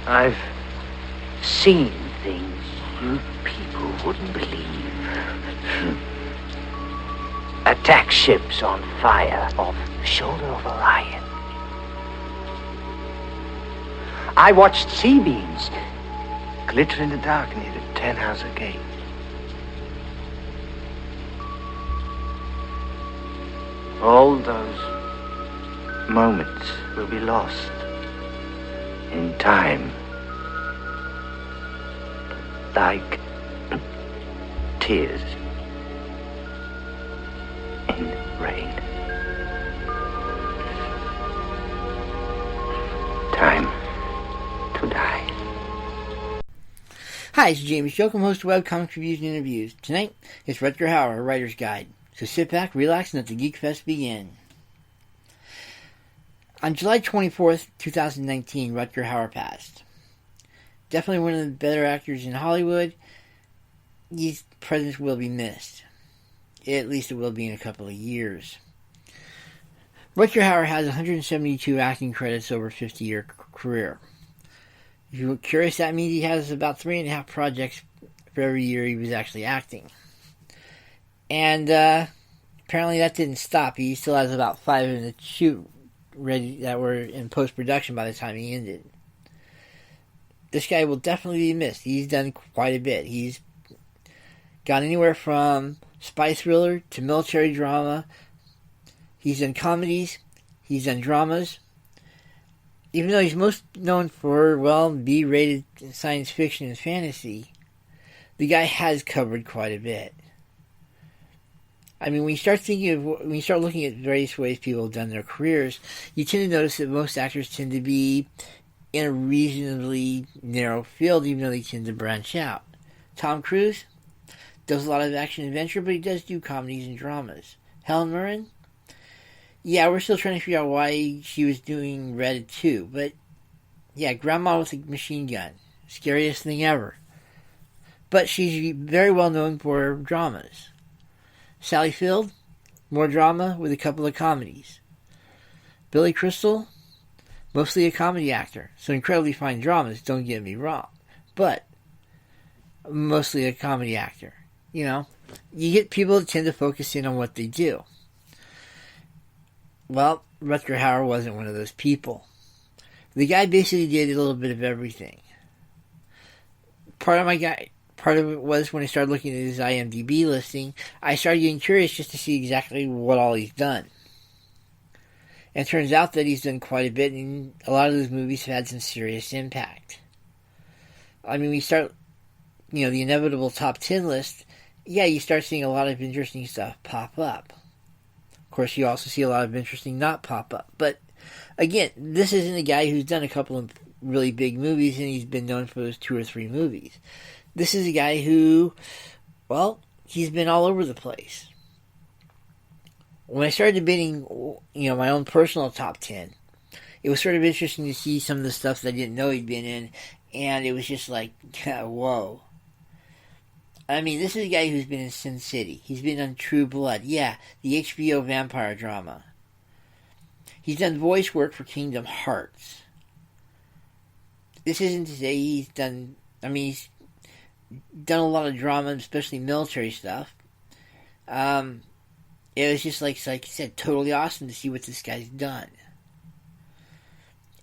I've seen things you people wouldn't believe. Attack ships on fire off the shoulder of Orion. I watched sea beams glitter in the dark near the Tannhauser Gate. All those moments will be lost in time, like tears in rain. Time to die. Hi, it's James Jokum, host of Webcomic Reviews and Interviews. Tonight, it's Rutger Hauer, Writer's Guide. So sit back, relax, and let the Geek Fest begin. On July 24th, 2019, Rutger Hauer passed. Definitely one of the better actors in Hollywood. His presence will be missed. At least it will be in a couple of years. Rutger Hauer has 172 acting credits over a 50-year career. If you're curious, that means he has about 3.5 projects for every year he was actually acting. And apparently that didn't stop. He still has about 5 in the shoot ready that were in post-production by the time he ended. This guy will definitely be missed. He's done quite a bit. He's gone anywhere from spy thriller to military drama. He's done comedies. He's done dramas. Even though he's most known for, well, B-rated science fiction and fantasy, the guy has covered quite a bit. I mean, when you start looking at various ways people have done their careers, you tend to notice that most actors tend to be in a reasonably narrow field, even though they tend to branch out. Tom Cruise does a lot of action-adventure, but he does do comedies and dramas. Helen Mirren? Yeah, we're still trying to figure out why she was doing Red 2, but yeah, Grandma with a machine gun. Scariest thing ever. But she's very well known for dramas. Sally Field, more drama with a couple of comedies. Billy Crystal, mostly a comedy actor, so incredibly fine dramas, don't get me wrong, but mostly a comedy actor. You know, you get people that tend to focus in on what they do. Well, Rutger Hauer wasn't one of those people. The guy basically did a little bit of everything. Part of it was when I started looking at his IMDb listing, I started getting curious just to see exactly what all he's done. And it turns out that he's done quite a bit, and a lot of those movies have had some serious impact. I mean, we start, the inevitable top 10 list, yeah, you start seeing a lot of interesting stuff pop up. Of course, you also see a lot of interesting not pop up. But, again, this isn't a guy who's done a couple of really big movies, and he's been known for those 2 or 3 movies. This is a guy who, well, he's been all over the place. When I started debating, my own personal top 10, it was sort of interesting to see some of the stuff that I didn't know he'd been in, and it was just like, whoa. I mean, this is a guy who's been in Sin City. He's been on True Blood. Yeah, the HBO vampire drama. He's done voice work for Kingdom Hearts. This isn't to say he's done a lot of drama, especially military stuff. It was just like I said, totally awesome to see what this guy's done.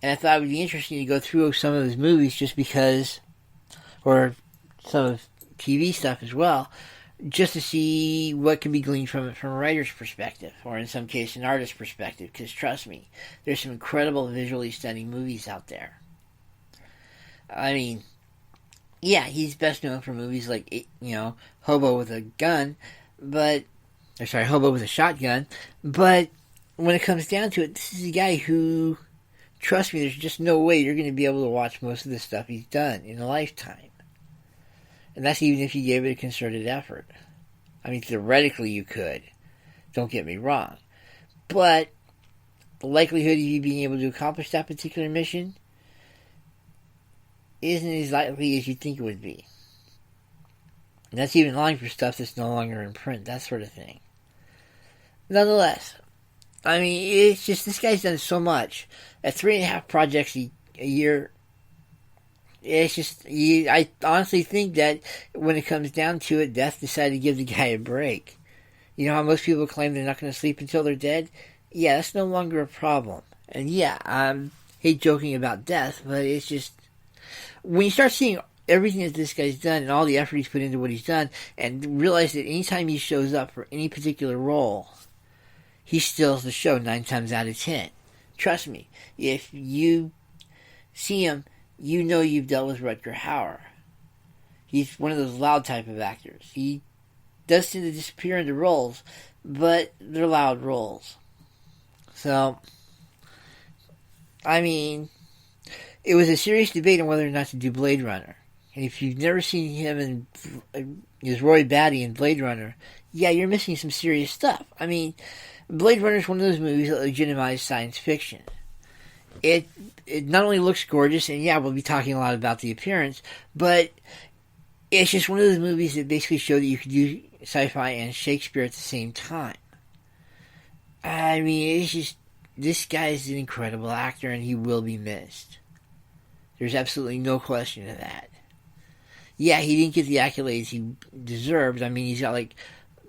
And I thought it would be interesting to go through some of his movies just because, or some of TV stuff as well, just to see what can be gleaned from it from a writer's perspective, or in some case an artist's perspective, because trust me, there's some incredible visually stunning movies out there. I mean, yeah, he's best known for movies like, Hobo with a Gun, Hobo with a Shotgun, but when it comes down to it, this is a guy who, trust me, there's just no way you're going to be able to watch most of the stuff he's done in a lifetime. And that's even if you gave it a concerted effort. I mean, theoretically you could. Don't get me wrong. But the likelihood of you being able to accomplish that particular mission isn't as likely as you think it would be. And that's even allowing for stuff that's no longer in print, that sort of thing. Nonetheless, I mean, it's just, this guy's done so much. At 3.5 projects a year, it's just, I honestly think that when it comes down to it, Death decided to give the guy a break. You know how most people claim they're not going to sleep until they're dead? Yeah, that's no longer a problem. And yeah, I hate joking about Death, but it's just, when you start seeing everything that this guy's done and all the effort he's put into what he's done, and realize that anytime he shows up for any particular role, he steals the show 9 times out of 10. Trust me, if you see him, you know you've dealt with Rutger Hauer. He's one of those loud type of actors. He does tend to disappear into roles, but they're loud roles. So, I mean, it was a serious debate on whether or not to do Blade Runner. And if you've never seen him as Roy Batty in Blade Runner, yeah, you're missing some serious stuff. I mean, Blade Runner is one of those movies that legitimize science fiction. It not only looks gorgeous, and yeah, we'll be talking a lot about the appearance, but it's just one of those movies that basically show that you could do sci-fi and Shakespeare at the same time. I mean, it's just, this guy is an incredible actor, and he will be missed. There's absolutely no question of that. Yeah, he didn't get the accolades he deserved. I mean, he's got like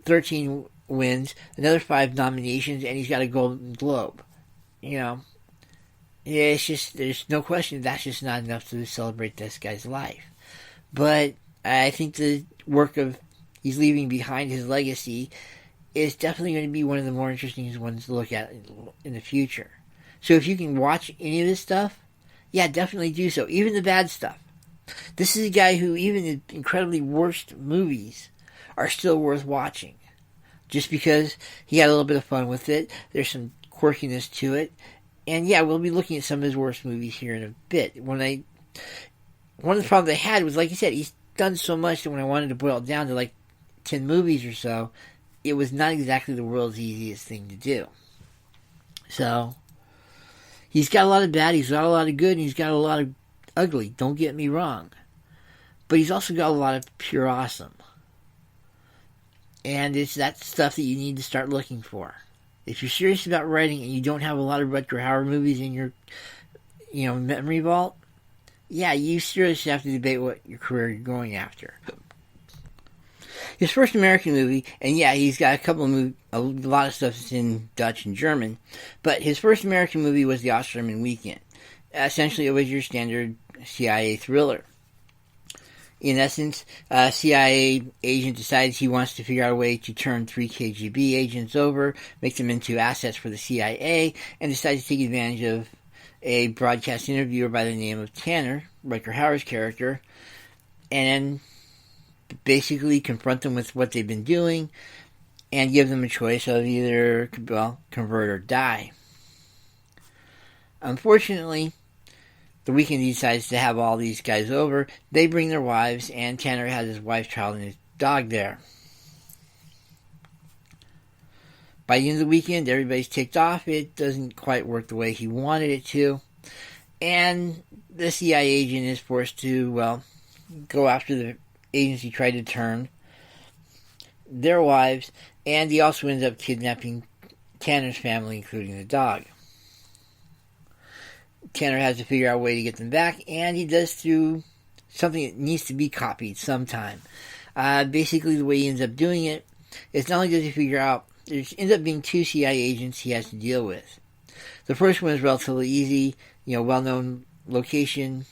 13 wins, another 5 nominations, and he's got a Golden Globe. You know, yeah, it's just, there's no question that's just not enough to celebrate this guy's life. But I think the work of he's leaving behind, his legacy, is definitely going to be one of the more interesting ones to look at in the future. So if you can watch any of this stuff, yeah, definitely do so. Even the bad stuff. This is a guy who, even the incredibly worst movies are still worth watching. Just because he had a little bit of fun with it. There's some quirkiness to it. And yeah, we'll be looking at some of his worst movies here in a bit. One of the problems I had was, like I said, he's done so much that when I wanted to boil it down to like 10 movies or so, it was not exactly the world's easiest thing to do. So, he's got a lot of bad, he's got a lot of good, and he's got a lot of ugly, don't get me wrong. But he's also got a lot of pure awesome. And it's that stuff that you need to start looking for. If you're serious about writing and you don't have a lot of Rutger Hauer movies in your, memory vault, yeah, you seriously have to debate what your career you're going after. His first American movie, and yeah, he's got a lot of stuff that's in Dutch and German, but his first American movie was The Osterman Weekend. Essentially, it was your standard CIA thriller. In essence, a CIA agent decides he wants to figure out a way to turn 3 KGB agents over, make them into assets for the CIA, and decides to take advantage of a broadcast interviewer by the name of Tanner, Rutger Hauer's character, and basically confront them with what they've been doing and give them a choice of either, convert or die. Unfortunately, the weekend he decides to have all these guys over. They bring their wives, and Tanner has his wife, child, and his dog there. By the end of the weekend, everybody's ticked off. It doesn't quite work the way he wanted it to. And the CIA agent is forced to, go after the agency tried to turn their wives, and he also ends up kidnapping Tanner's family, including the dog. Tanner has to figure out a way to get them back, and he does through something that needs to be copied sometime. Basically, the way he ends up doing it is not only does he figure out, there ends up being 2 CIA agents he has to deal with. The first one is relatively easy, well-known location,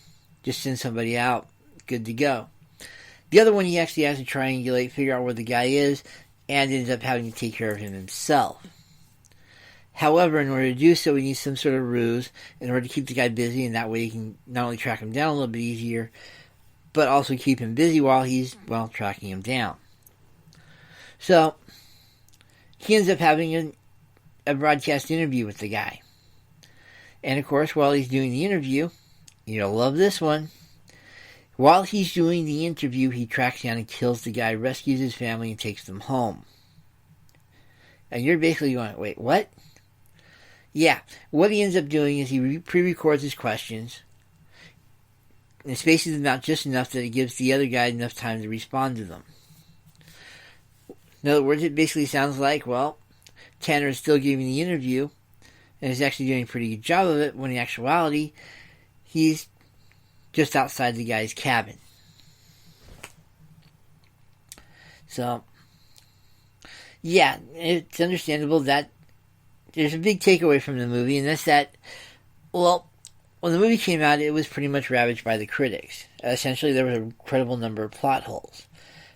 just send somebody out, good to go. The other one he actually has to triangulate, figure out where the guy is, and ends up having to take care of him himself. However, in order to do so, he needs some sort of ruse in order to keep the guy busy, and that way he can not only track him down a little bit easier, but also keep him busy while he's, tracking him down. So, he ends up having a broadcast interview with the guy. And of course, while he's doing the interview, you'll love this one. While he's doing the interview, he tracks down and kills the guy, rescues his family, and takes them home. And you're basically going, wait, what? Yeah, what he ends up doing is he pre-records his questions and spaces them out just enough that it gives the other guy enough time to respond to them. In other words, it basically sounds like, Tanner is still giving the interview and is actually doing a pretty good job of it, when in actuality, he's just outside the guy's cabin. So, yeah, it's understandable that there's a big takeaway from the movie, and that's that, well, when the movie came out, it was pretty much ravaged by the critics. Essentially, there was an incredible number of plot holes.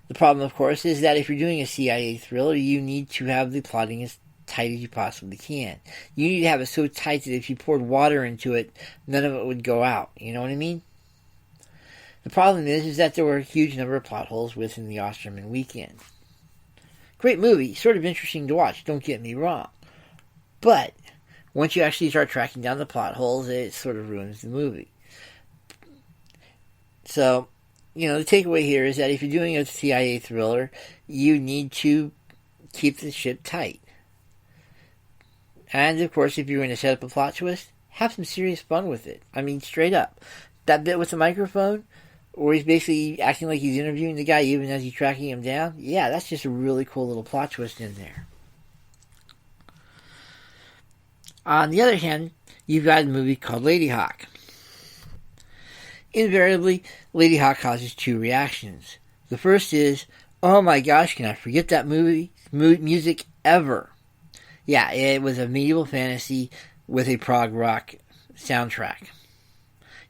The problem, of course, is that if you're doing a CIA thriller, you need to have the plotting as tight as you possibly can. You need to have it so tight that if you poured water into it, none of it would go out. You know what I mean? The problem is that there were a huge number of plot holes within the Osterman Weekend. Great movie, sort of interesting to watch, don't get me wrong. But once you actually start tracking down the plot holes, it sort of ruins the movie. So, the takeaway here is that if you're doing a CIA thriller, you need to keep the ship tight. And, of course, if you're going to set up a plot twist, have some serious fun with it. I mean, straight up. That bit with the microphone, where he's basically acting like he's interviewing the guy even as he's tracking him down, yeah, that's just a really cool little plot twist in there. On the other hand, you've got a movie called Ladyhawke. Invariably, Ladyhawke causes two reactions. The first is, oh my gosh, can I forget that music ever? Yeah, it was a medieval fantasy with a prog rock soundtrack.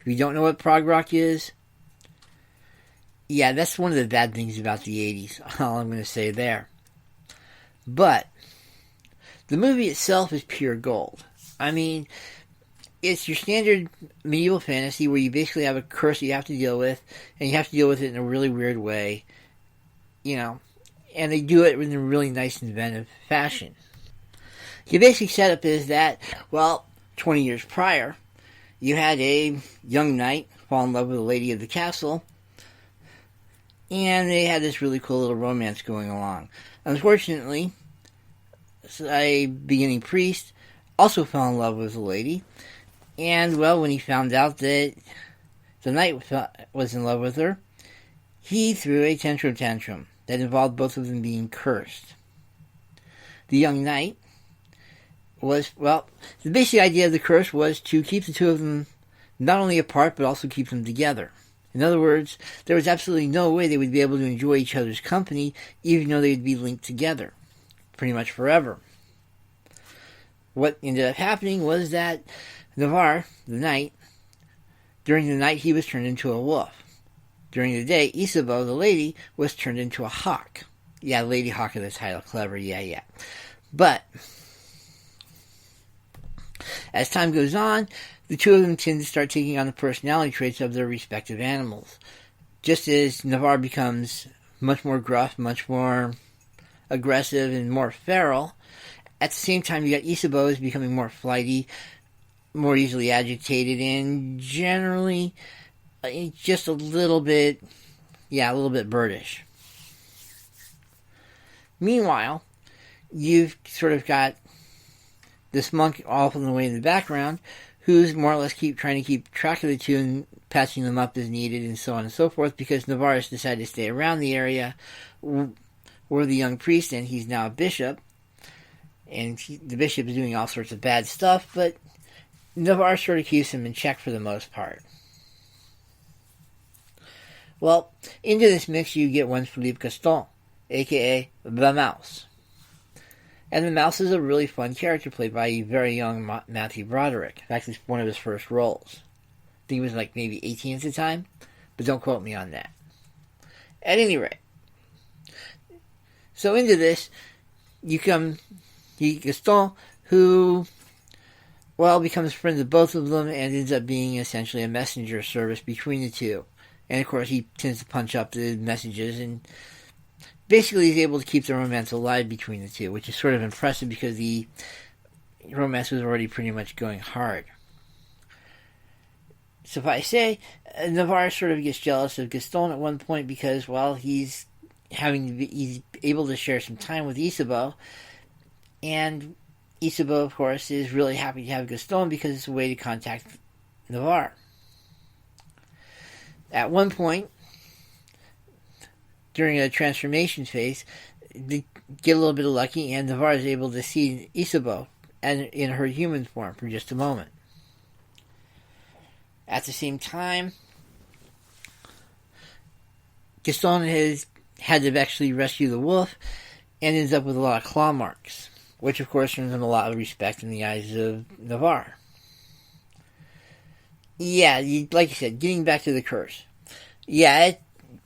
If you don't know what prog rock is, yeah, that's one of the bad things about the 80s. All I'm going to say there. But the movie itself is pure gold. I mean, it's your standard medieval fantasy where you basically have a curse that you have to deal with, and you have to deal with it in a really weird way, and they do it in a really nice, inventive fashion. The basic setup is that, 20 years prior, you had a young knight fall in love with a lady of the castle, and they had this really cool little romance going along. Unfortunately, a beginning priest also fell in love with a lady, and, when he found out that the knight was in love with her, he threw a tantrum that involved both of them being cursed. The young knight was, the basic idea of the curse was to keep the two of them not only apart, but also keep them together. In other words, there was absolutely no way they would be able to enjoy each other's company, even though they would be linked together, pretty much forever. What ended up happening was that Navarre, the knight, during the night he was turned into a wolf. During the day, Isabeau, the lady, was turned into a hawk. Yeah, Ladyhawke is the title, clever, yeah. But as time goes on, the two of them tend to start taking on the personality traits of their respective animals. Just as Navarre becomes much more gruff, much more aggressive, and more feral, at the same time you got Isabeau is becoming more flighty, more easily agitated, and generally just a little bit birdish. Meanwhile, you've sort of got this monk off in the way in the background who's more or less trying to keep track of the two and patching them up as needed and so on and so forth, because Navarre has decided to stay around the area where the young priest, and he's now a bishop, and the bishop is doing all sorts of bad stuff, but Navarre sort of keeps him in check for the most part. Into this mix you get one Philippe Gaston, a.k.a. the Mouse. And the Mouse is a really fun character played by a very young Matthew Broderick. In fact, it's one of his first roles. I think he was maybe 18 at the time, but don't quote me on that. At any rate, so into this, you Gaston, who, becomes friends with both of them and ends up being essentially a messenger service between the two. And of course, he tends to punch up the messages and basically he's able to keep the romance alive between the two, which is sort of impressive because the romance was already pretty much going hard. So if I say, Navarre sort of gets jealous of Gaston at one point because, he's able to share some time with Isabeau, and Isabeau, of course, is really happy to have Gaston because it's a way to contact Navarre. At one point, during a transformation phase, they get a little bit lucky, and Navarre is able to see Isabeau in her human form for just a moment. At the same time, Gaston has had to actually rescue the wolf and ends up with a lot of claw marks, which of course earns him a lot of respect in the eyes of Navarre. Yeah, like you said, getting back to the curse. Yeah,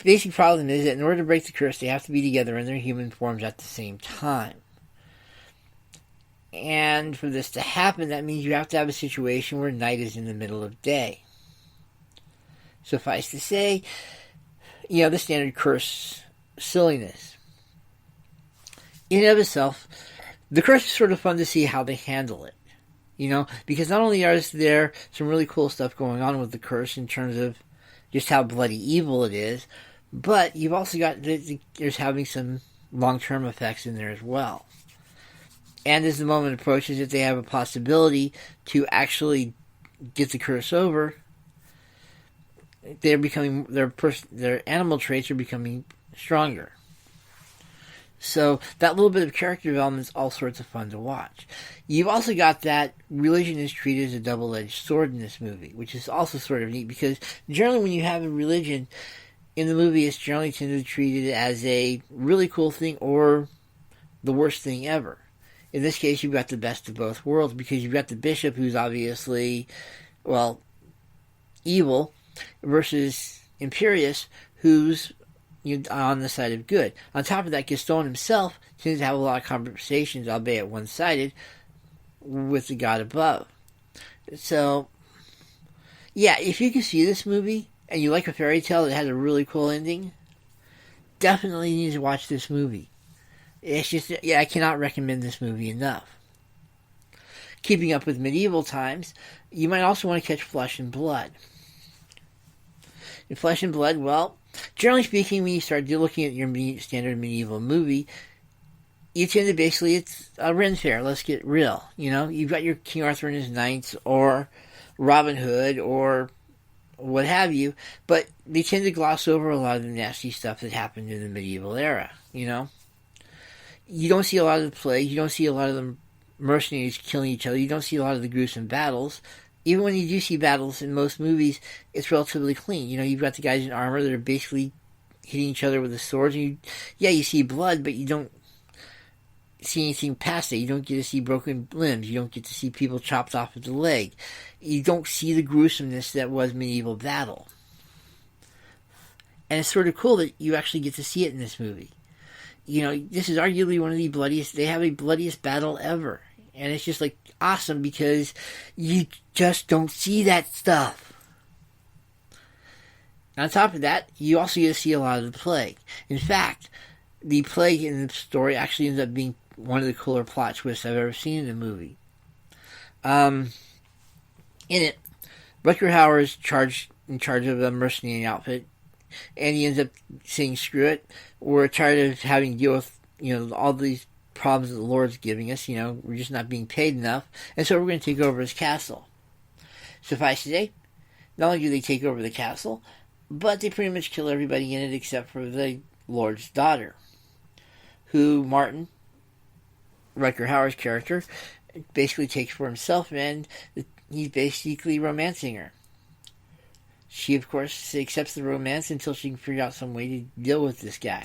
basic problem is that in order to break the curse, they have to be together in their human forms at the same time. And for this to happen, that means you have to have a situation where night is in the middle of day. Suffice to say, the standard curse silliness. In and of itself, the curse is sort of fun to see how they handle it. Because not only is there some really cool stuff going on with the curse in terms of just how bloody evil it is, but you've also got there's having some long-term effects in there as well. And as the moment approaches, if they have a possibility to actually get the curse over, their animal traits are becoming stronger. So that little bit of character development is all sorts of fun to watch. You've also got that religion is treated as a double-edged sword in this movie, which is also sort of neat because generally when you have a religion in the movie, it's generally tended to be treated as a really cool thing or the worst thing ever. In this case, you've got the best of both worlds because you've got the bishop who's obviously, evil versus Imperius who's on the side of good. On top of that, Gaston himself tends to have a lot of conversations, albeit one-sided, with the god above. So, yeah, if you can see this movie and you like a fairy tale that has a really cool ending, definitely need to watch this movie. It's just, I cannot recommend this movie enough. Keeping up with medieval times, you might also want to catch Flesh and Blood. In Flesh and Blood, generally speaking, when you start looking at your standard medieval movie, you tend to basically, it's a Ren Fair, let's get real. You've got your King Arthur and his knights, or Robin Hood, or what have you, but they tend to gloss over a lot of the nasty stuff that happened in the medieval era, You don't see a lot of the plague, you don't see a lot of the mercenaries killing each other, you don't see a lot of the gruesome battles. Even when you do see battles in most movies, it's relatively clean. You've got the guys in armor that are basically hitting each other with the swords. And you see blood, but you don't see anything past it. You don't get to see broken limbs. You don't get to see people chopped off with the leg. You don't see the gruesomeness that was medieval battle. And it's sort of cool that you actually get to see it in this movie. This is arguably one of the bloodiest, they have a bloodiest battle ever. And it's just awesome because you just don't see that stuff. On top of that, you also get to see a lot of the plague. In fact, the plague in the story actually ends up being one of the cooler plot twists I've ever seen in a movie. In it, Rutger Hauer is in charge of a mercenary outfit, and he ends up saying, screw it, we're tired of having to deal with, all these problems that the Lord's giving us, we're just not being paid enough, and so we're going to take over his castle. Suffice to say, not only do they take over the castle, but they pretty much kill everybody in it except for the Lord's daughter, who Martin, Rutger Hauer's character, basically takes for himself, and he's basically romancing her. She, of course, accepts the romance until she can figure out some way to deal with this guy.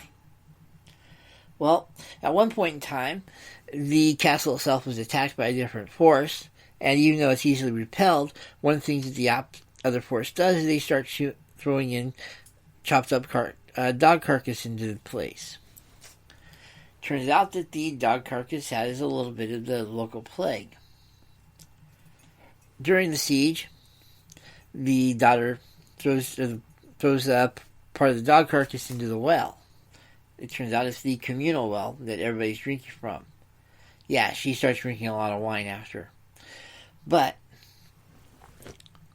Well, at one point in time, the castle itself was attacked by a different force, and even though it's easily repelled, one of the things that the other force does is they start throwing in chopped up dog carcass into the place. Turns out that the dog carcass has a little bit of the local plague. During the siege, the daughter throws part of the dog carcass into the well. It turns out it's the communal well that everybody's drinking from. Yeah, she starts drinking a lot of wine after. But,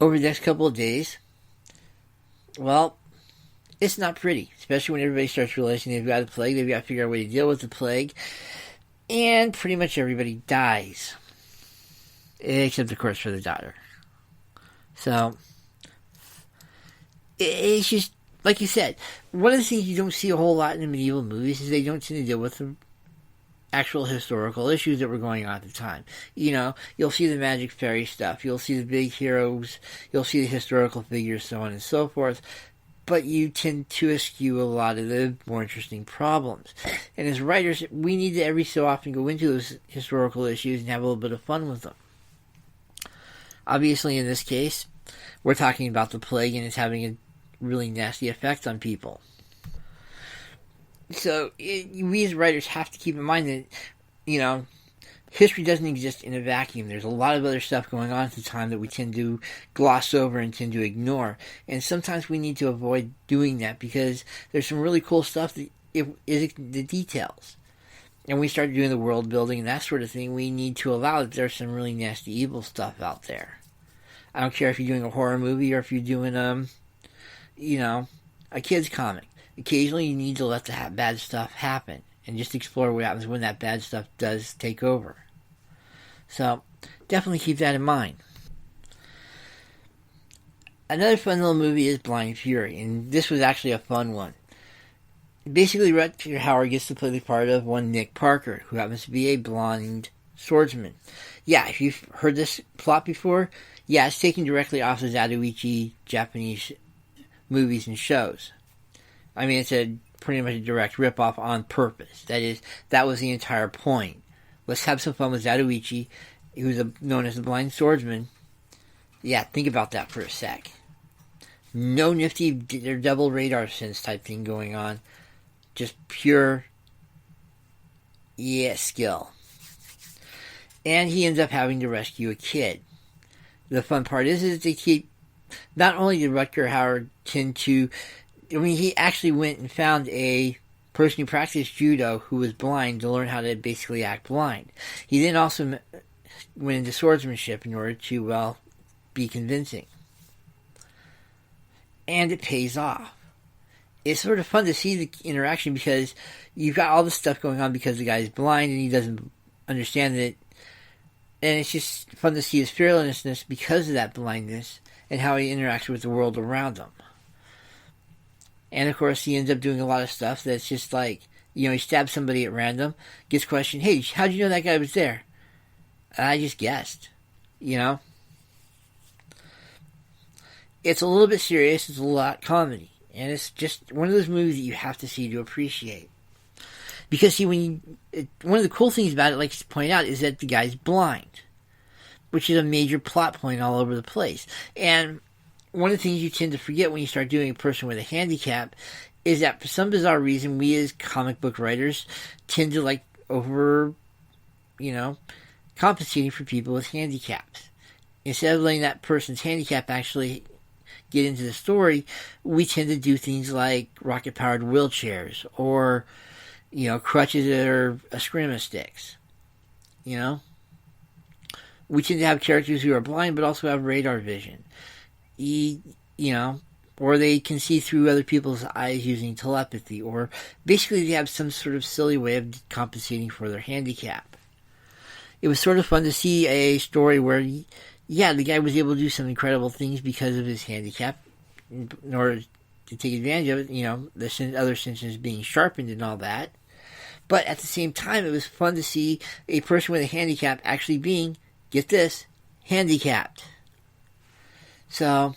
over the next couple of days, it's not pretty. Especially when everybody starts realizing they've got a plague, they've got to figure out a way to deal with the plague. And pretty much everybody dies. Except, of course, for the daughter. So, it's just, like you said, one of the things you don't see a whole lot in the medieval movies is they don't tend to deal with the actual historical issues that were going on at the time. You'll see the magic fairy stuff, you'll see the big heroes, you'll see the historical figures, so on and so forth. but you tend to eschew a lot of the more interesting problems. And as writers, we need to every so often go into those historical issues and have a little bit of fun with them. Obviously, in this case, we're talking about the plague, and it's having a really nasty effect on people. So, we as writers have to keep in mind that, history doesn't exist in a vacuum. There's a lot of other stuff going on at the time that we tend to gloss over and tend to ignore. And sometimes we need to avoid doing that because there's some really cool stuff that is the details. And we start doing the world building and that sort of thing, we need to allow that there's some really nasty evil stuff out there. I don't care if you're doing a horror movie or if you're doing, a kid's comic. Occasionally you need to let the bad stuff happen and just explore what happens when that bad stuff does take over. So, definitely keep that in mind. Another fun little movie is Blind Fury, and this was actually a fun one. Basically, Rutger Hauer gets to play the part of one Nick Parker, who happens to be a blind swordsman. Yeah, if you've heard this plot before, yeah, it's taken directly off the Zatoichi Japanese movies and shows. I mean, it's pretty much a direct ripoff on purpose. That was the entire point. Let's have some fun with Zatoichi, who's known as the blind swordsman. Yeah, think about that for a sec. No nifty double radar sense type thing going on. Just pure, skill. And he ends up having to rescue a kid. The fun part is they keep... Not only did Rutger Hauer tend to... he actually went and found a person who practiced judo who was blind to learn how to basically act blind. He then also went into swordsmanship in order to, be convincing. And it pays off. It's sort of fun to see the interaction because you've got all this stuff going on because the guy's blind and he doesn't understand it. And it's just fun to see his fearlessness because of that blindness and how he interacts with the world around him. And, of course, he ends up doing a lot of stuff that's just like, he stabs somebody at random, gets questioned, hey, how'd you know that guy was there? I just guessed, It's a little bit serious, it's a lot comedy. And it's just one of those movies that you have to see to appreciate. Because, see, one of the cool things about it, like to point out, is that the guy's blind. Which is a major plot point all over the place. And one of the things you tend to forget when you start doing a person with a handicap is that for some bizarre reason, we as comic book writers tend to compensating for people with handicaps. Instead of letting that person's handicap actually get into the story, we tend to do things like rocket-powered wheelchairs or, crutches or eskrima sticks. We tend to have characters who are blind but also have radar vision. Or they can see through other people's eyes using telepathy, or basically they have some sort of silly way of compensating for their handicap. It was sort of fun to see a story where, the guy was able to do some incredible things because of his handicap, in order to take advantage of it, the other senses being sharpened and all that. But at the same time, it was fun to see a person with a handicap actually being, get this, handicapped. So,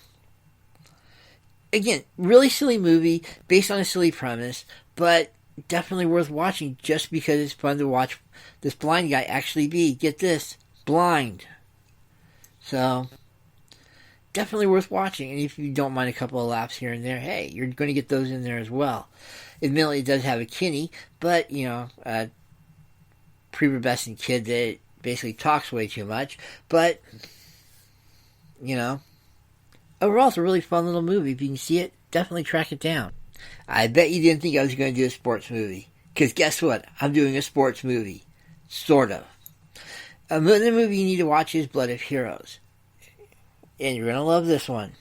again, really silly movie, based on a silly premise, but definitely worth watching just because it's fun to watch this blind guy actually be, get this, blind. So, definitely worth watching, and if you don't mind a couple of laughs here and there, hey, you're going to get those in there as well. Admittedly, it does have a Kinney, but, a prepubescent kid that basically talks way too much, but, overall, it's a really fun little movie. If you can see it, definitely track it down. I bet you didn't think I was going to do a sports movie. Because guess what? I'm doing a sports movie. Sort of. Another movie you need to watch is Blood of Heroes. And you're going to love this one.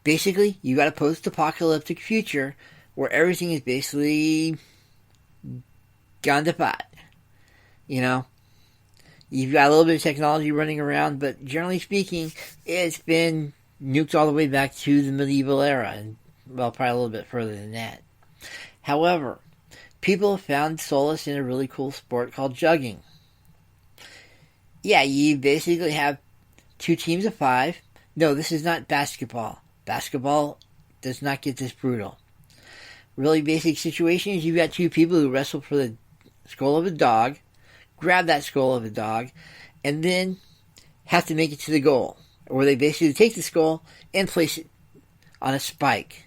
Basically, you got a post-apocalyptic future where everything is basically gone to pot. You've got a little bit of technology running around, but generally speaking, it's been nuked all the way back to the medieval era, and, probably a little bit further than that. However, people have found solace in a really cool sport called jugging. Yeah, you basically have 2 teams of 5. No, this is not basketball. Basketball does not get this brutal. Really basic situation is you've got two people who wrestle for the skull of a dog, grab that skull of a dog, and then have to make it to the goal, where they basically take the skull and place it on a spike.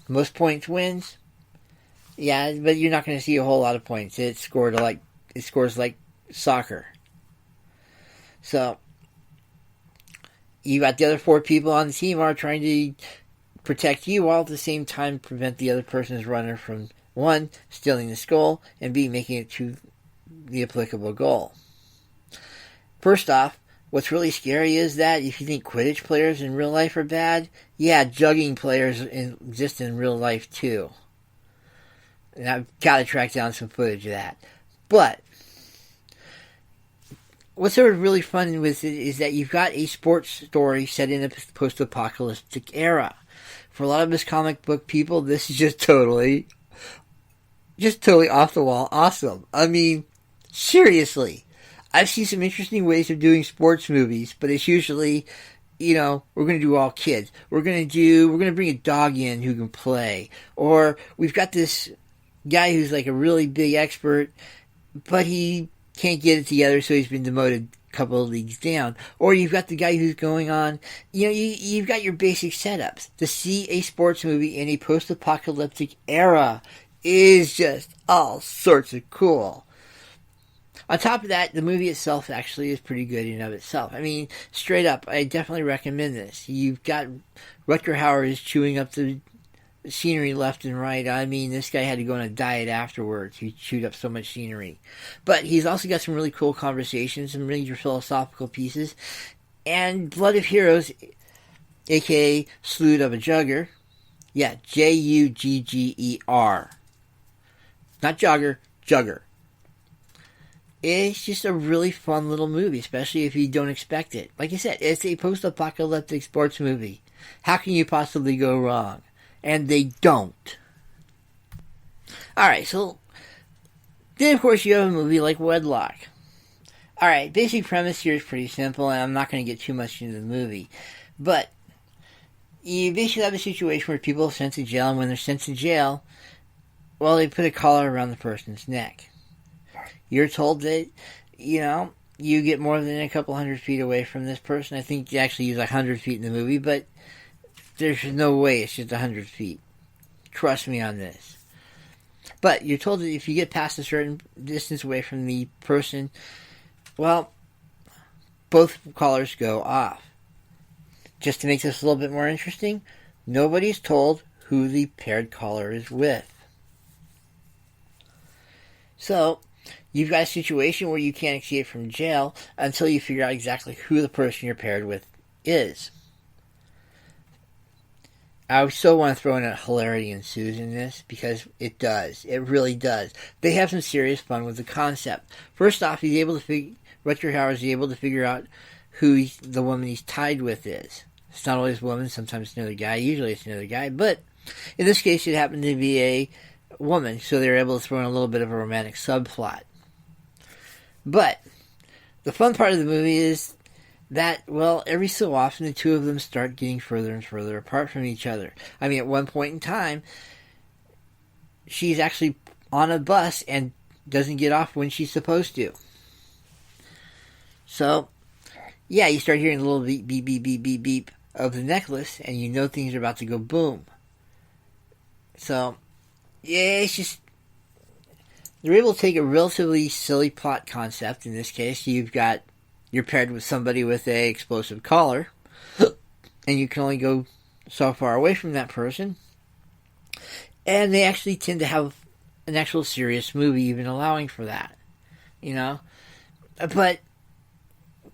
Most points wins. Yeah, but you're not going to see a whole lot of points. It scores like soccer. So you got the other four people on the team are trying to protect you while at the same time prevent the other person's runner from, one, stealing the skull, and B, making it to the applicable goal. First off, what's really scary is that if you think Quidditch players in real life are bad, yeah, jugging players exist in real life too. And I've got to track down some footage of that. But what's sort of really fun with it is that you've got a sports story set in a post-apocalyptic era. For a lot of us comic book people, this is just totally off the wall awesome. I mean, seriously. I've seen some interesting ways of doing sports movies, but it's usually, we're going to do all kids. We're going to bring a dog in who can play. Or we've got this guy who's like a really big expert, but he can't get it together, so he's been demoted a couple of leagues down. Or you've got the guy who's going on, you've got your basic setups. To see a sports movie in a post-apocalyptic era is just all sorts of cool. On top of that, the movie itself actually is pretty good in and of itself. I mean, straight up, I definitely recommend this. You've got Rutger Hauer is chewing up the scenery left and right. I mean, this guy had to go on a diet afterwards. He chewed up so much scenery. But he's also got some really cool conversations, some really philosophical pieces. And Blood of Heroes, a.k.a. Sloot of a Jugger. Yeah, Jugger. Not jogger, jugger. It's just a really fun little movie, especially if you don't expect it. Like I said, it's a post-apocalyptic sports movie. How can you possibly go wrong? And they don't. Alright, so then of course you have a movie like Wedlock. Alright, basic premise here is pretty simple, and I'm not going to get too much into the movie. But you basically have a situation where people are sent to jail, and when they're sent to jail, well, they put a collar around the person's neck. You're told that, you get more than a couple 100 feet away from this person. I think you actually use 100 feet in the movie, but there's no way it's just 100 feet. Trust me on this. But you're told that if you get past a certain distance away from the person, well, both collars go off. Just to make this a little bit more interesting, nobody's told who the paired collar is with. So you've got a situation where you can't escape from jail until you figure out exactly who the person you're paired with is. I so want to throw in a hilarity ensues in this, because it does. It really does. They have some serious fun with the concept. First off, Rutger Hauer is able to figure out who the woman he's tied with is. It's not always a woman, sometimes it's another guy. Usually it's another guy, but in this case it happened to be a woman, so they were able to throw in a little bit of a romantic subplot. But the fun part of the movie is that, well, every so often the two of them start getting further and further apart from each other. I mean, at one point in time, she's actually on a bus and doesn't get off when she's supposed to. So, yeah, you start hearing a little beep, beep, beep, beep, beep, beep of the necklace, and you know things are about to go boom. So, yeah, it's just, they're able to take a relatively silly plot concept. In this case, you're paired with somebody with a explosive collar, and you can only go so far away from that person. And they actually tend to have an actual serious movie even allowing for that, But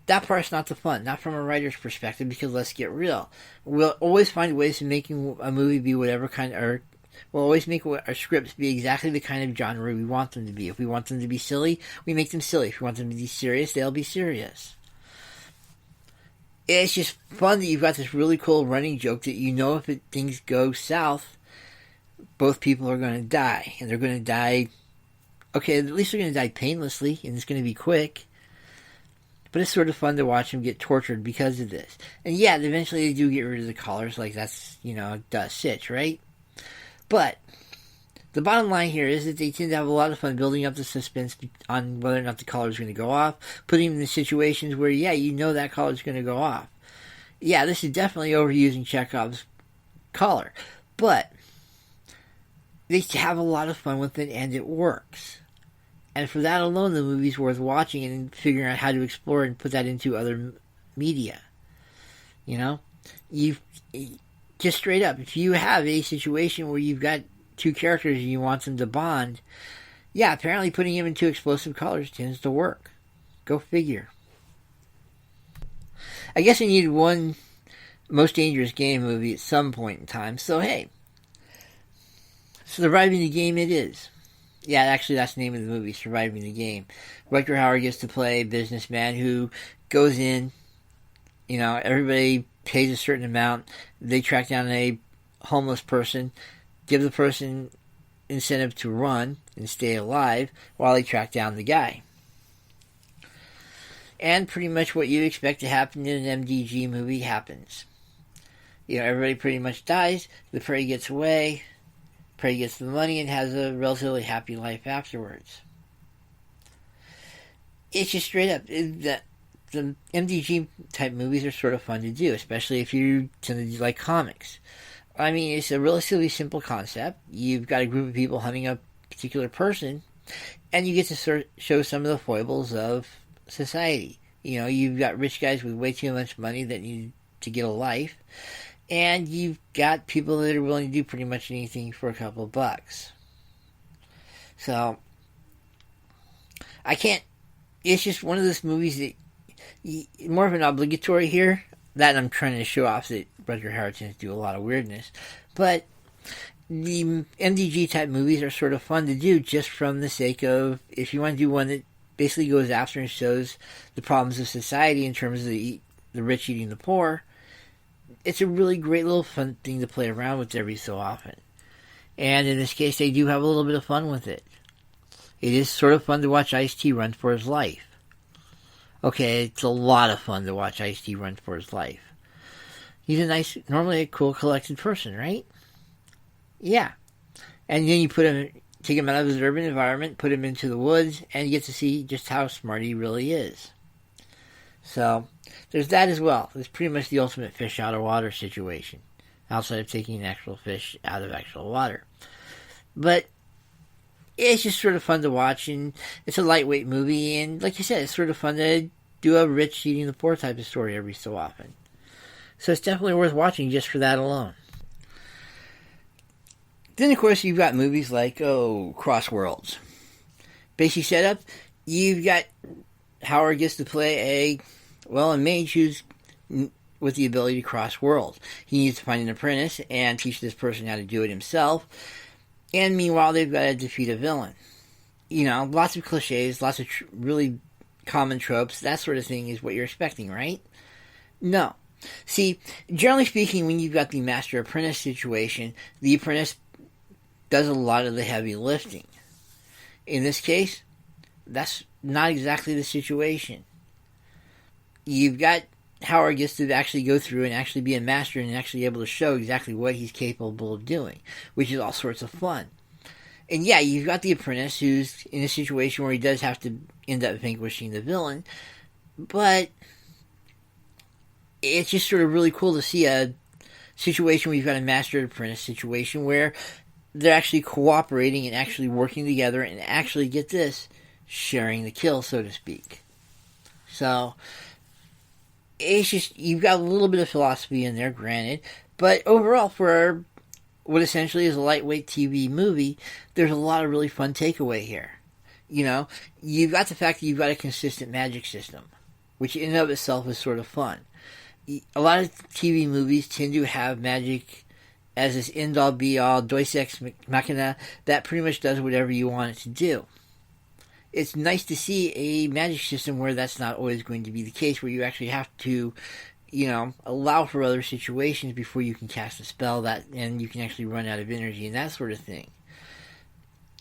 that part's not the fun, not from a writer's perspective, because let's get real. We'll always find ways of making a movie be whatever kind, or we'll always make our scripts be exactly the kind of genre we want them to be. If we want them to be silly, we make them silly. If we want them to be serious, they'll be serious. It's just fun that you've got this really cool running joke that if things go south, both people are going to die. And they're going to die, okay, at least they're going to die painlessly, and it's going to be quick. But it's sort of fun to watch him get tortured because of this. And yeah, eventually they do get rid of the collars, like that's, a sitch, right? But the bottom line here is that they tend to have a lot of fun building up the suspense on whether or not the collar is going to go off, putting him in situations where, that collar is going to go off. Yeah, this is definitely overusing Chekhov's collar, but they have a lot of fun with it, and it works. And for that alone, the movie's worth watching and figuring out how to explore and put that into other media. You just straight up, if you have a situation where you've got two characters and you want them to bond, apparently putting them into explosive collars tends to work. Go figure. I guess I needed one Most Dangerous Game movie at some point in time, so hey. Surviving the Game it is. Yeah, actually that's the name of the movie, Surviving the Game. Rutger Hauer gets to play a businessman who goes in, everybody pays a certain amount, they track down a homeless person, give the person incentive to run and stay alive while they track down the guy. And pretty much what you'd expect to happen in an MDG movie happens. Everybody pretty much dies, the prey gets away, prey gets the money and has a relatively happy life afterwards. It's just straight up. The MDG type movies are sort of fun to do, especially if you tend to like comics. I mean, it's a relatively simple concept. You've got a group of people hunting a particular person, and you get to show some of the foibles of society. You've got rich guys with way too much money that need to get a life, and you've got people that are willing to do pretty much anything for a couple of bucks. So, it's just one of those movies that, more of an obligatory here, that I'm trying to show off that Rutger Hauer tends to do a lot of weirdness, but the MDG type movies are sort of fun to do just from the sake of, if you want to do one that basically goes after and shows the problems of society in terms of the rich eating the poor, it's a really great little fun thing to play around with every so often. And in this case, they do have a little bit of fun with it. It is sort of fun to watch Ice-T run for his life. Okay, it's a lot of fun to watch Ice-T run for his life. He's normally a cool, collected person, right? Yeah. And then you take him out of his urban environment, put him into the woods, and you get to see just how smart he really is. So, there's that as well. It's pretty much the ultimate fish out of water situation, outside of taking an actual fish out of actual water. But it's just sort of fun to watch, and it's a lightweight movie, and like you said, it's sort of fun to do a rich eating the poor type of story every so often. So it's definitely worth watching just for that alone. Then, of course, you've got movies like, Crossworlds. Basic setup, you've got Hauer gets to play a mage who's with the ability to cross worlds. He needs to find an apprentice and teach this person how to do it himself. And meanwhile, they've got to defeat a villain. Lots of cliches, lots of really common tropes, that sort of thing is what you're expecting, right? No. See, generally speaking, when you've got the master-apprentice situation, the apprentice does a lot of the heavy lifting. In this case, that's not exactly the situation. You've got Hauer gets to actually go through and actually be a master and actually able to show exactly what he's capable of doing, which is all sorts of fun. And yeah, you've got the apprentice who's in a situation where he does have to end up vanquishing the villain, but it's just sort of really cool to see a situation where you've got a master-apprentice situation where they're actually cooperating and actually working together and actually, get this, sharing the kill, so to speak. So, it's just, you've got a little bit of philosophy in there, granted, but overall, for what essentially is a lightweight TV movie, there's a lot of really fun takeaway here. You've got the fact that you've got a consistent magic system, which in and of itself is sort of fun. A lot of TV movies tend to have magic as this end-all, be-all, deus ex machina that pretty much does whatever you want it to do. It's nice to see a magic system where that's not always going to be the case, where you actually have to, allow for other situations before you can cast a spell and you can actually run out of energy and that sort of thing.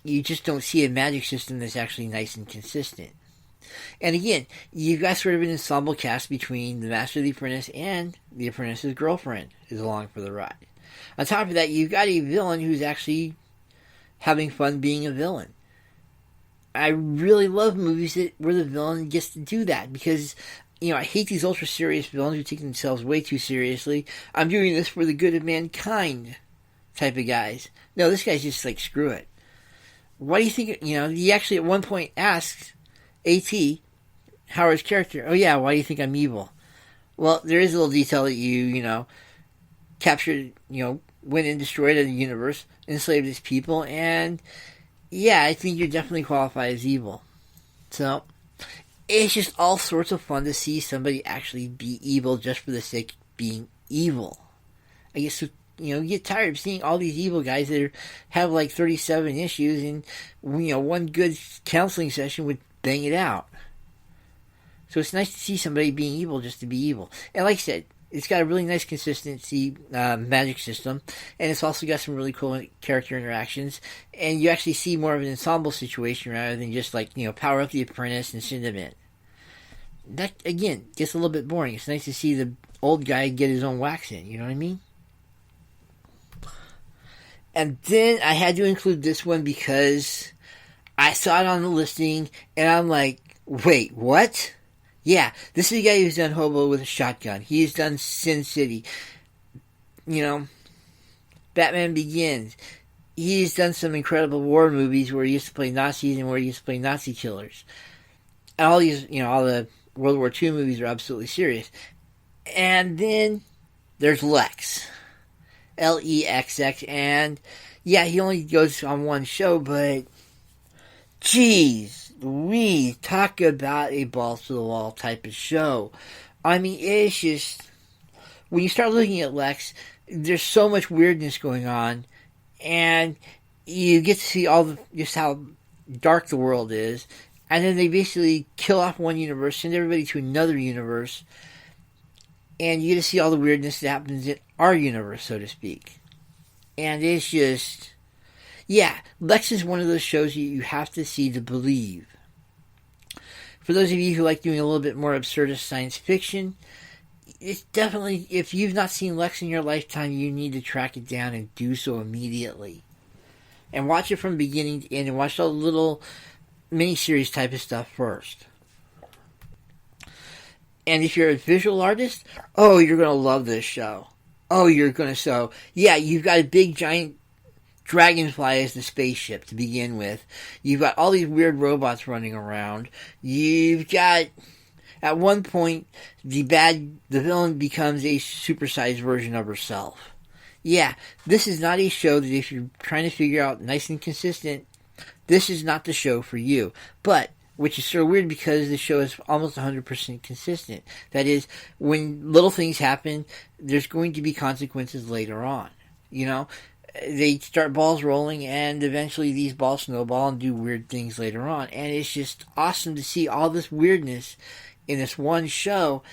You just don't see a magic system that's actually nice and consistent. And again, you've got sort of an ensemble cast between the Master of the Apprentice and the Apprentice's girlfriend is along for the ride. On top of that, you've got a villain who's actually having fun being a villain. I really love movies where the villain gets to do that because, I hate these ultra serious villains who take themselves way too seriously. I'm doing this for the good of mankind type of guys. No, this guy's just like, screw it. Why do you think, he actually at one point asks A.T., Howard's character, oh yeah, why do you think I'm evil? Well, there is a little detail that you captured, went and destroyed the universe, enslaved its people, and yeah, I think you're definitely qualified as evil. So, it's just all sorts of fun to see somebody actually be evil just for the sake of being evil. I guess, you get tired of seeing all these evil guys that have like 37 issues and, one good counseling session would bang it out. So it's nice to see somebody being evil just to be evil. And like I said, it's got a really nice consistency magic system, and it's also got some really cool character interactions, and you actually see more of an ensemble situation rather than just like, power up the apprentice and send him in. That, again, gets a little bit boring. It's nice to see the old guy get his own wax in, you know what I mean? And then I had to include this one because I saw it on the listing, and I'm like, wait, what? Yeah, this is the guy who's done Hobo with a Shotgun. He's done Sin City. Batman Begins. He's done some incredible war movies where he used to play Nazis and where he used to play Nazi killers. And all these, all the World War II movies are absolutely serious. And then there's Lexx. Lexx. And yeah, he only goes on one show, but geez. We talk about a balls to the wall type of show. I mean, it's just, when you start looking at Lexx, there's so much weirdness going on, and you get to see just how dark the world is, and then they basically kill off one universe, send everybody to another universe, and you get to see all the weirdness that happens in our universe, so to speak. And it's just, yeah, Lexx is one of those shows that you have to see to believe. For those of you who like doing a little bit more absurdist science fiction, it's definitely, if you've not seen Lexx in your lifetime, you need to track it down and do so immediately. And watch it from beginning to end, and watch all the little miniseries type of stuff first. And if you're a visual artist, oh, you're going to love this show. Oh, you're going to so. Yeah, you've got a big giant dragonfly as the spaceship to begin with. You've got all these weird robots running around. You've got, at one point, the villain becomes a supersized version of herself. Yeah, this is not a show that if you're trying to figure out nice and consistent, this is not the show for you. But, which is sort of weird because the show is almost 100% consistent. That is, when little things happen, there's going to be consequences later on. They start balls rolling, and eventually these balls snowball and do weird things later on. And it's just awesome to see all this weirdness in this one show.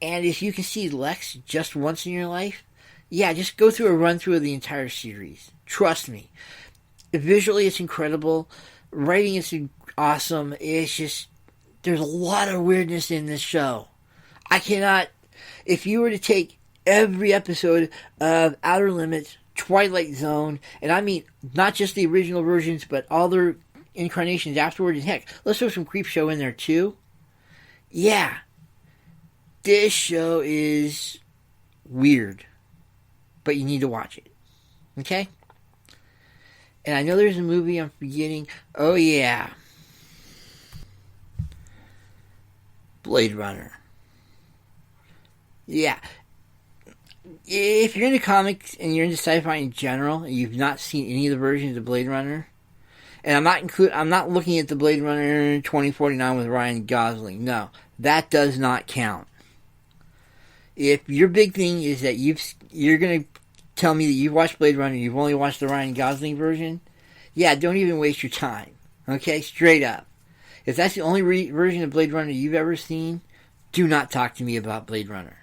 And if you can see Lexx just once in your life, yeah, just go through a run-through of the entire series. Trust me. Visually, it's incredible. Writing is awesome. It's just, there's a lot of weirdness in this show. If you were to take every episode of Outer Limits, Twilight Zone, and I mean not just the original versions, but all their incarnations afterward, and heck, let's throw some Creepshow in there too. Yeah, this show is weird, but you need to watch it. Okay? And I know there's a movie I'm forgetting. Oh yeah, Blade Runner. Yeah. If you're into comics and you're into sci-fi in general, and you've not seen any of the versions of Blade Runner, and I'm not looking at the Blade Runner 2049 with Ryan Gosling. No, that does not count. If your big thing is that you're going to tell me that you've watched Blade Runner, you've only watched the Ryan Gosling version, yeah, don't even waste your time. Okay, straight up. If that's the only version of Blade Runner you've ever seen, do not talk to me about Blade Runner.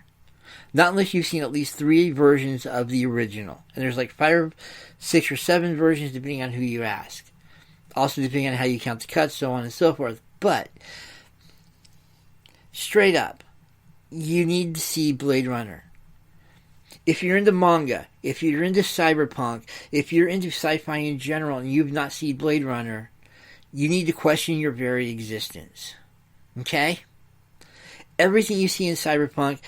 Not unless you've seen at least 3 versions of the original. And there's like 5, 6, or 7 versions depending on who you ask. Also depending on how you count the cuts, so on and so forth. But straight up, you need to see Blade Runner. If you're into manga, if you're into cyberpunk, if you're into sci-fi in general and you've not seen Blade Runner, you need to question your very existence. Okay? Everything you see in cyberpunk,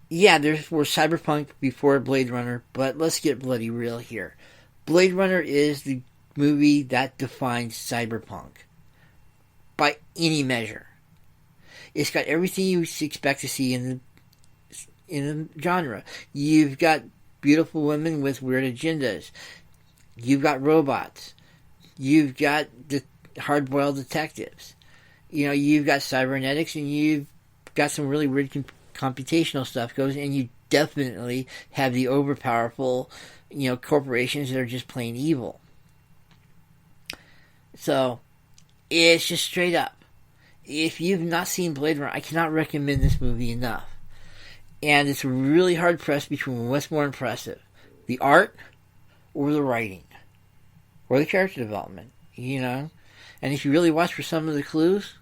yeah, there was cyberpunk before Blade Runner, but let's get bloody real here. Blade Runner is the movie that defines cyberpunk by any measure. It's got everything you expect to see in the genre. You've got beautiful women with weird agendas. You've got robots. You've got the hard-boiled detectives. You know, you've got cybernetics, and you've got some really weird computational stuff goes, and you definitely have the overpowerful, you know, corporations that are just plain evil. So, it's just straight up. If you've not seen Blade Runner, I cannot recommend this movie enough. And it's really hard pressed between what's more impressive, the art or the writing or the character development, you know. And if you really watch for some of the clues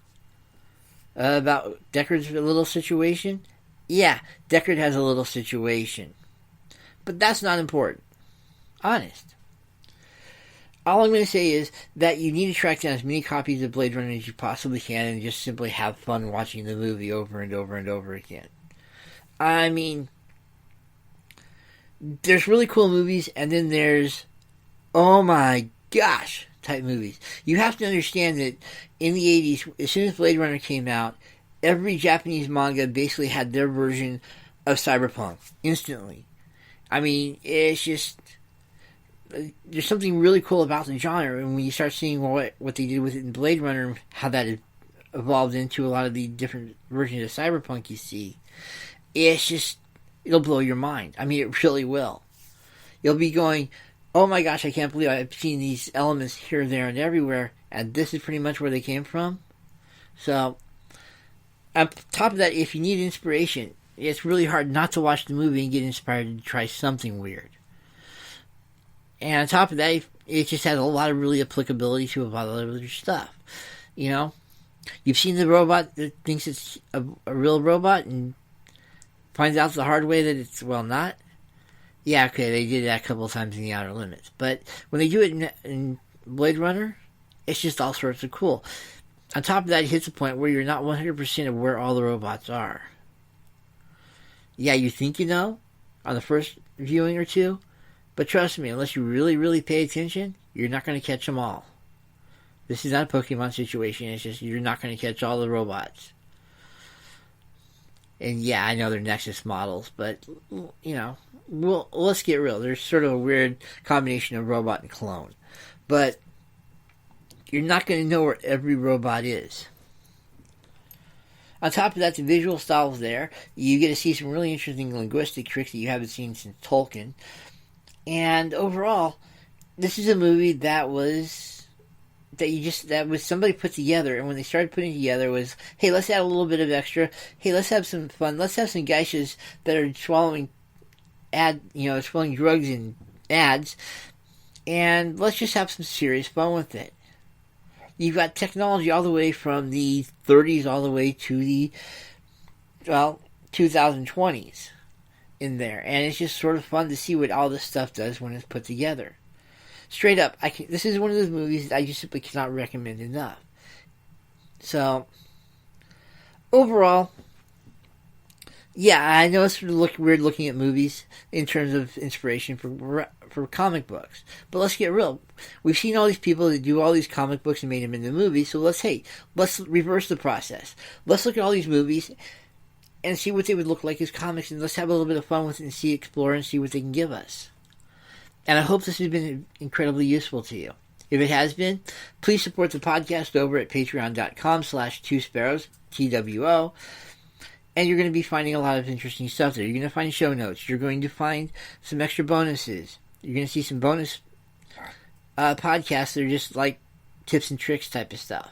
about Deckard's little situation, yeah, Deckard has a little situation. But that's not important. Honest. All I'm going to say is that you need to track down as many copies of Blade Runner as you possibly can and just simply have fun watching the movie over and over and over again. I mean, there's really cool movies, and then there's, oh my gosh, type movies. You have to understand that in the 80s, as soon as Blade Runner came out, every Japanese manga basically had their version of cyberpunk instantly. I mean, it's just, there's something really cool about the genre, and when you start seeing what they did with it in Blade Runner, how that evolved into a lot of the different versions of cyberpunk you see, it's just, it'll blow your mind. I mean, it really will. You'll be going, oh my gosh, I can't believe I've seen these elements here, there, and everywhere, and this is pretty much where they came from. So, on top of that, if you need inspiration, it's really hard not to watch the movie and get inspired to try something weird. And on top of that, it just has a lot of really applicability to a lot of other stuff. You know? You've seen the robot that thinks it's a real robot and finds out the hard way that it's, well, not. Yeah, okay, they did that a couple of times in The Outer Limits. But when they do it in Blade Runner, it's just all sorts of cool. On top of that, it hits a point where you're not 100% of where all the robots are. Yeah, you think you know on the first viewing or two, but trust me, unless you really, really pay attention, you're not going to catch them all. This is not a Pokemon situation, it's just you're not going to catch all the robots. And yeah, I know they're Nexus models, but, you know, let's get real. There's sort of a weird combination of robot and clone. But you're not going to know where every robot is. On top of that, the visual style is there. You get to see some really interesting linguistic tricks that you haven't seen since Tolkien. And overall, this is a movie that was somebody put together, and when they started putting it together, it was, hey, let's add a little bit of extra. Hey, let's have some fun. Let's have some geishas that are swallowing drugs in ads, and let's just have some serious fun with it. You've got technology all the way from the 30s all the way to the 2020s in there, and it's just sort of fun to see what all this stuff does when it's put together. Straight up, this is one of those movies that I just simply cannot recommend enough. So, overall, yeah, I know it's weird looking at movies in terms of inspiration for comic books. But let's get real. We've seen all these people that do all these comic books and made them into movies, so let's reverse the process. Let's look at all these movies and see what they would look like as comics, and let's have a little bit of fun with it and explore and see what they can give us. And I hope this has been incredibly useful to you. If it has been, please support the podcast over at patreon.com/twosparrows, TWO. And you're going to be finding a lot of interesting stuff there. You're going to find show notes. You're going to find some extra bonuses. You're going to see some bonus podcasts that are just like tips and tricks type of stuff.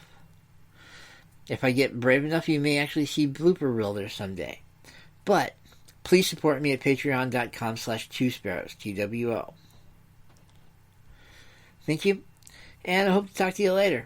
If I get brave enough, you may actually see blooper reel there someday. But please support me at patreon.com/twosparrows, TWO. Thank you, and I hope to talk to you later.